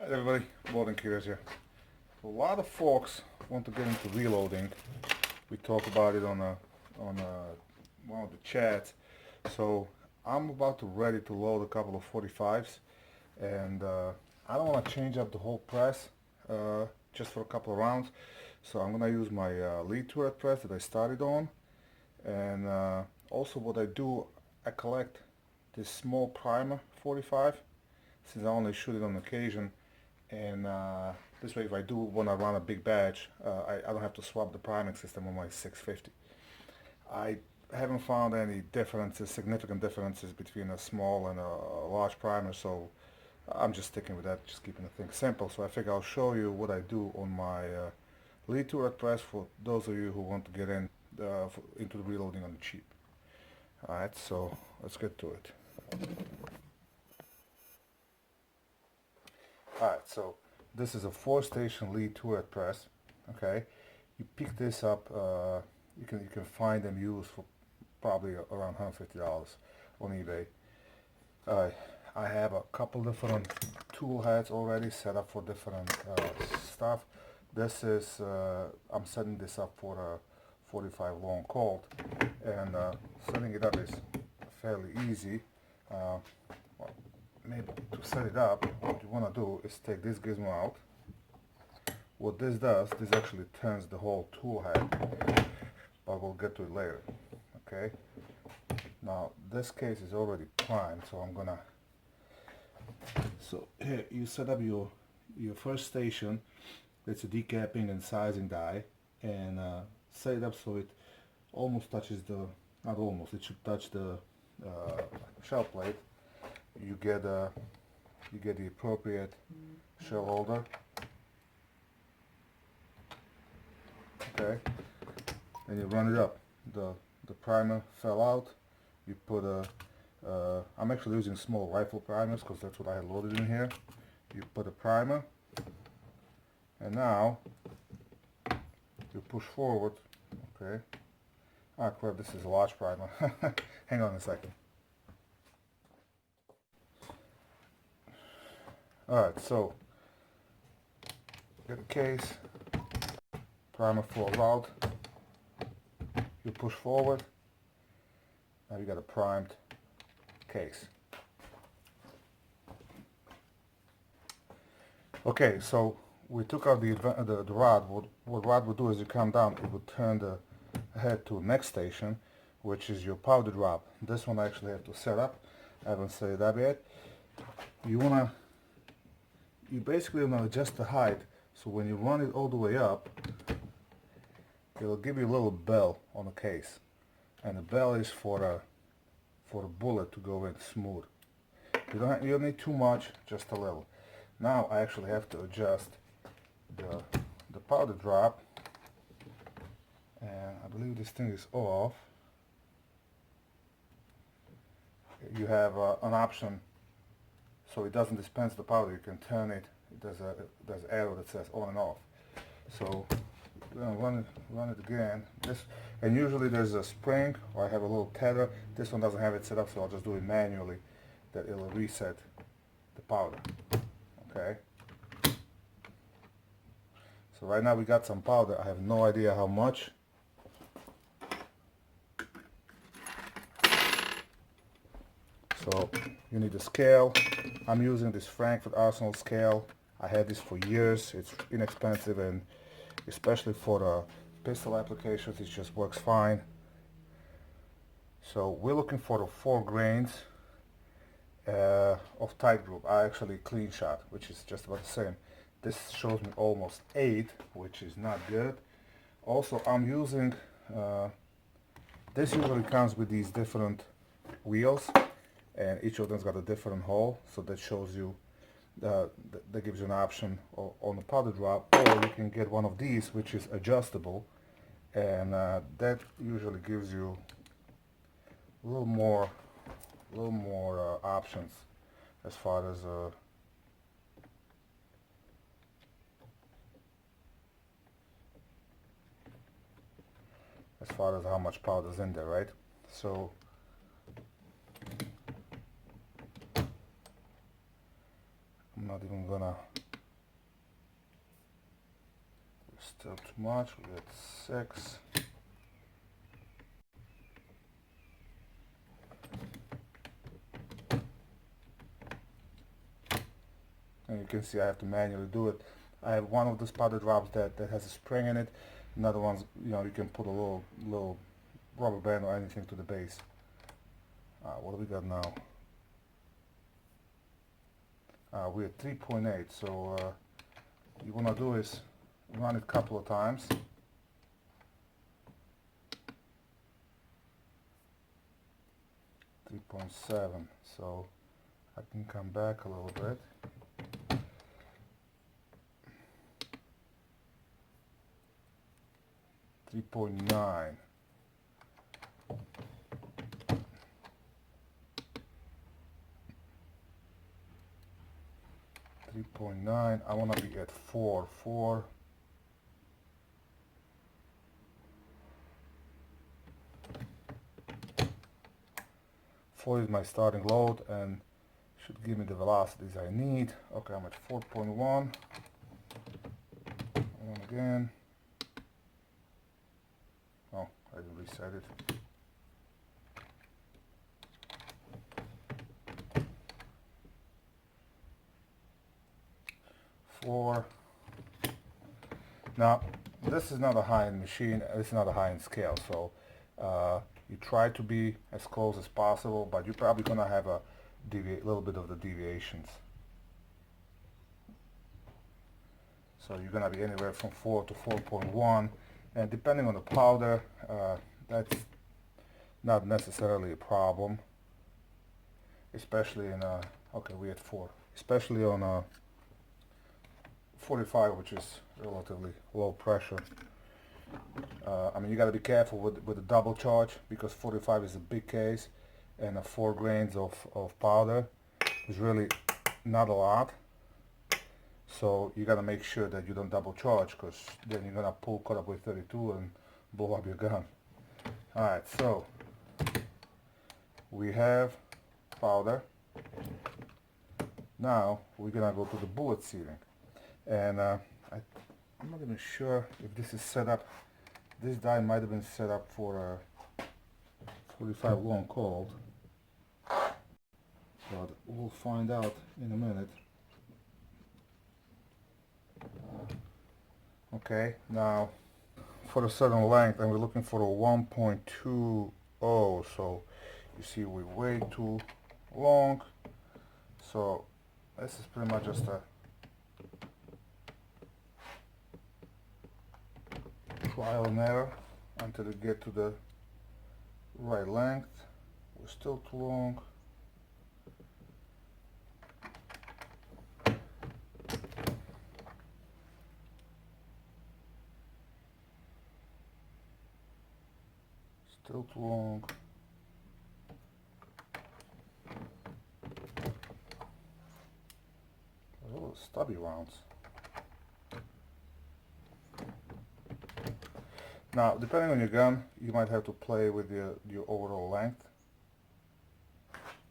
Hi everybody, Bald&curious here. A lot of folks want to get into reloading. We talked about it on one of the chats. So I'm about to ready to load a couple of 45s, and I don't want to change up the whole press just for a couple of rounds. So I'm gonna use my lead turret press that I started on, and also what I do, I collect this small primer 45 since I only shoot it on occasion. And this way, if I do want to run a big batch, I don't have to swap the priming system on my 650. I haven't found any differences, significant differences between a small and a large primer, so I'm just sticking with that, just keeping the thing simple. So I think I'll show you what I do on my lead turret press for those of you who want to get into the reloading on the cheap. Alright, so let's get to it. Alright, so this is a 4-station lead turret press. Okay, you pick this up. You can find them used for probably around $150 on eBay. I have a couple different tool heads already set up for different stuff. This is I'm setting this up for a 45 long Colt, and setting it up is fairly easy. Well, maybe to set it up, what you want to do is take this gizmo out. What this does, this actually turns the whole tool head, but we'll get to it later. Okay, now this case is already primed, so I'm gonna, so here you set up your first station. It's a decapping and sizing die, and set it up so it almost touches the, not almost, it should touch the shell plate. You get the appropriate shell holder. Okay, and you run it up. The primer fell out. You put I'm actually using small rifle primers because that's what I had loaded in here. You put a primer, and now you push forward. Okay. Ah crap, this is a large primer. Hang on a second. Alright, so get a case, primer falls out, you push forward, now you got a primed case. Okay, so we took out the rod. What rod would do is you come down, it would turn the head to next station, which is your powder drop. This one I actually have to set up. I haven't set it up yet. You basically want to adjust the height, so when you run it all the way up, it'll give you a little bell on the case, and the bell is for the bullet to go in smooth. You don't need too much, just a little. Now I actually have to adjust the powder drop, and I believe this thing is off. You have an option. So it doesn't dispense the powder, you can turn it. There's an arrow that says on and off. So we're gonna run it again. And usually there's a spring, or I have a little tether. This one doesn't have it set up, so I'll just do it manually. That it'll reset the powder. Okay. So right now we got some powder. I have no idea how much. So you need a scale. I'm using this Frankfort Arsenal scale. I had this for years. It's inexpensive, and especially for the pistol applications, it just works fine. So we're looking for the 4 grains of tight group. I actually clean shot, which is just about the same. This shows me almost 8, which is not good. Also, I'm using, this usually comes with these different wheels, and each of them's got a different hole, so that shows you, that gives you an option on the powder drop, or you can get one of these which is adjustable, and that usually gives you a little more options as far as how much powder's in there, right? So I'm not even gonna Still too much. We got 6. And you can see I have to manually do it. I have one of those powder drops that has a spring in it. Another one's, you know, you can put a little rubber band or anything to the base. What do we got now? We're at 3.8, so you want to do is run it a couple of times. .7, so I can come back a little bit. .9. 3.9. I want to be at 4. 4. Four is my starting load and should give me the velocities I need. Okay, I'm at 4.1. One again. Oh, I didn't reset it. Four. Now, this is not a high-end machine. It's not a high-end scale, so you try to be as close as possible, but you're probably gonna have a little bit of the deviations. So you're gonna be anywhere from 4 to 4.1, and depending on the powder, that's not necessarily a problem. Especially in okay, we had 4. Especially on a 45, which is relatively low pressure. I mean, you got to be careful with the double charge, because 45 is a big case, and 4 grains of powder is really not a lot. So you got to make sure that you don't double charge, because then you're gonna pull cut up with 32 and blow up your gun. All right, so we have powder. Now we're gonna go to the bullet sealing, and I'm not even sure if this is set up. This die might have been set up for a 45 long cold, but we'll find out in a minute. Okay, now for a certain length, and we're looking for a 1.20, so you see we're way too long. So this is pretty much just a trial and error until you get to the right length. We're still too long. Still too long. A little stubby rounds. Now, depending on your gun, you might have to play with your overall length.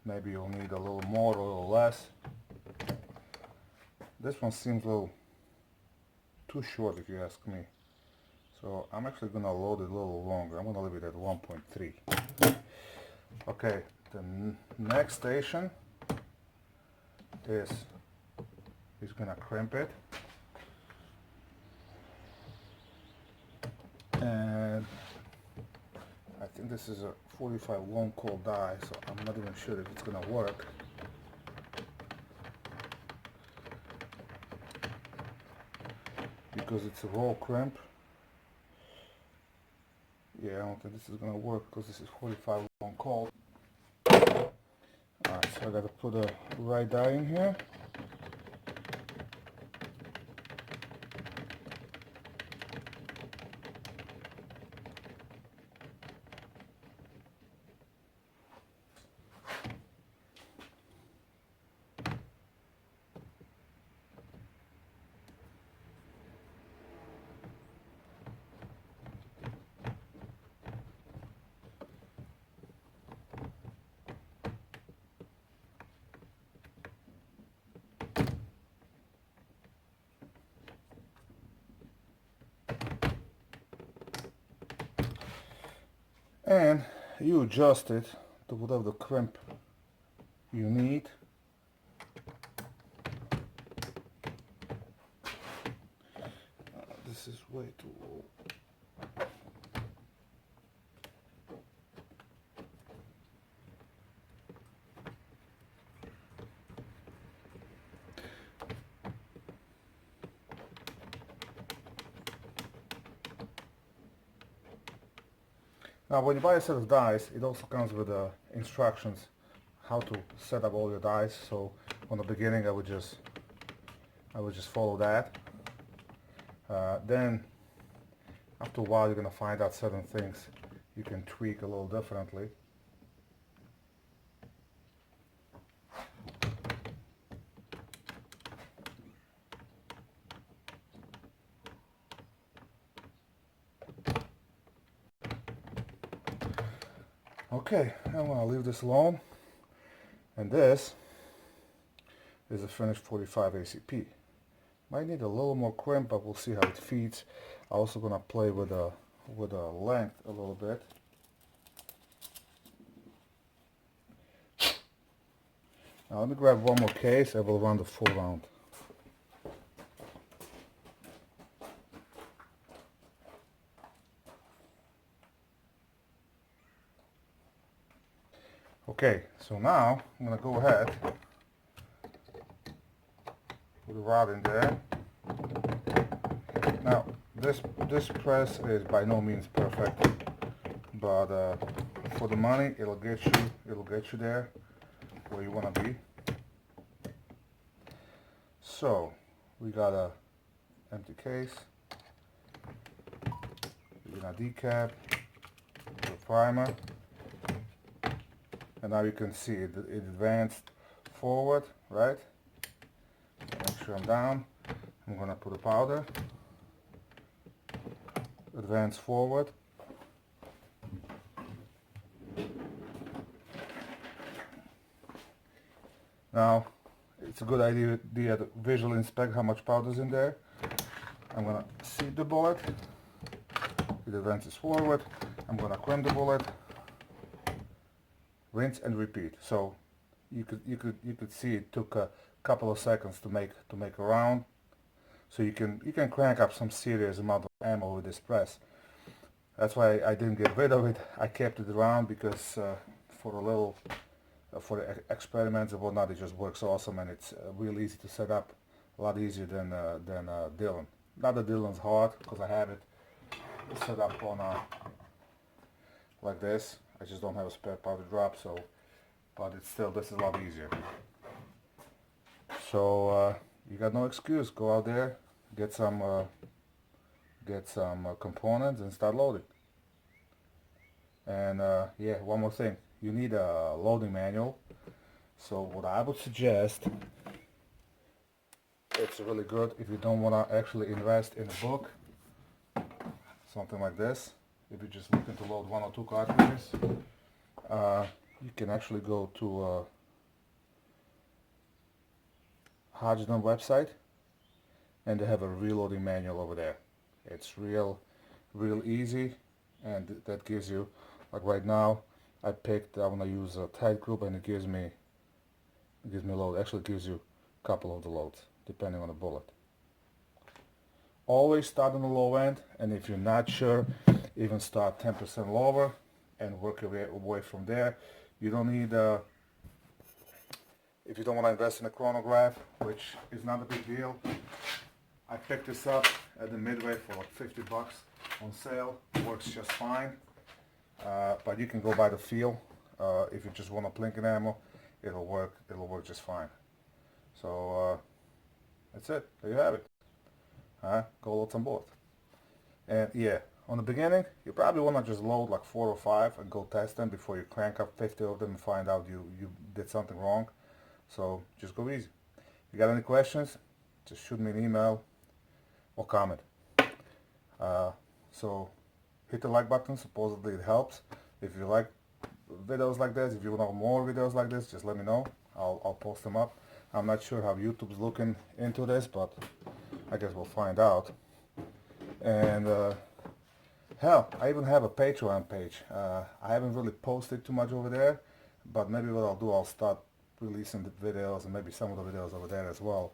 Maybe you'll need a little more or a little less. This one seems a little too short, if you ask me. So I'm actually going to load it a little longer. I'm going to leave it at 1.3. Okay, the next station is he's going to crimp it. And I think this is a 45 long cold die, so I'm not even sure if it's going to work. Because it's a roll crimp. Yeah, I don't think this is going to work because this is 45 long cold. Alright, so I got to put a right die in here. and you adjust it to whatever the crimp you need. This is way too low. Now when you buy a set of dies, it also comes with instructions how to set up all your dies. So on the beginning I would just follow that. Then after a while you're going to find out certain things you can tweak a little differently. Okay, I'm going to leave this alone, and this is a finished 45 ACP. Might need a little more crimp, but we'll see how it feeds. I'm also going to play with the length a little bit. Now let me grab one more case. I will run the full round. Okay, so now I'm going to go ahead, put a rod in there. Now this press is by no means perfect, but for the money it'll get you there where you want to be. So we got a empty case, we got a decap, the primer, and now you can see it advanced forward, right? Make sure I'm down. I'm gonna put a powder, advance forward. Now it's a good idea to visually inspect how much powder is in there. I'm gonna seat the bullet. It advances forward. I'm gonna crimp the bullet. Rinse and repeat. So you could see it took a couple of seconds to make a round. So you can crank up some serious amount of ammo with this press. That's why I didn't get rid of it. I kept it around because for the experiments and whatnot, it just works awesome, and it's real easy to set up. A lot easier than Dylan. Not that Dylan's hard, because I have it set up on like this. I just don't have a spare powder drop, so, but it's still, this is a lot easier. So you got no excuse. Go out there, get some components and start loading. And yeah, one more thing, you need a loading manual. So what I would suggest, it's really good if you don't want to actually invest in a book, something like this. If you're just looking to load 1 or 2 cartridges, you can actually go to Hodgdon website, and they have a reloading manual over there. It's real easy, and that gives you, like right now, I want to use a tight group, and it gives me a load. Actually, it gives you a couple of the loads depending on the bullet. Always start on the low end, and if you're not sure, even start 10% lower and work your way from there. You don't need if you don't want to invest in a chronograph, which is not a big deal. I picked this up at the Midway for like 50 bucks on sale. It works just fine, but you can go by the feel. If you just want a plinking ammo, it'll work just fine. So that's it. There you have it. Go load some bullets. And yeah, on the beginning, you probably want to just load like 4 or 5 and go test them before you crank up 50 of them and find out you did something wrong. So just go easy. If you got any questions, just shoot me an email or comment. So hit the like button. Supposedly it helps. If you like videos like this, if you want more videos like this, just let me know. I'll post them up. I'm not sure how YouTube's looking into this, but I guess we'll find out. And Hell, I even have a Patreon page. I haven't really posted too much over there, but maybe what I'll do, I'll start releasing the videos and maybe some of the videos over there as well.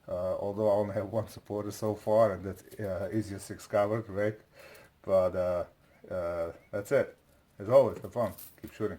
Although I only have one supporter so far, and that's easiest discovered, right? But that's it. As always, have fun. Keep shooting.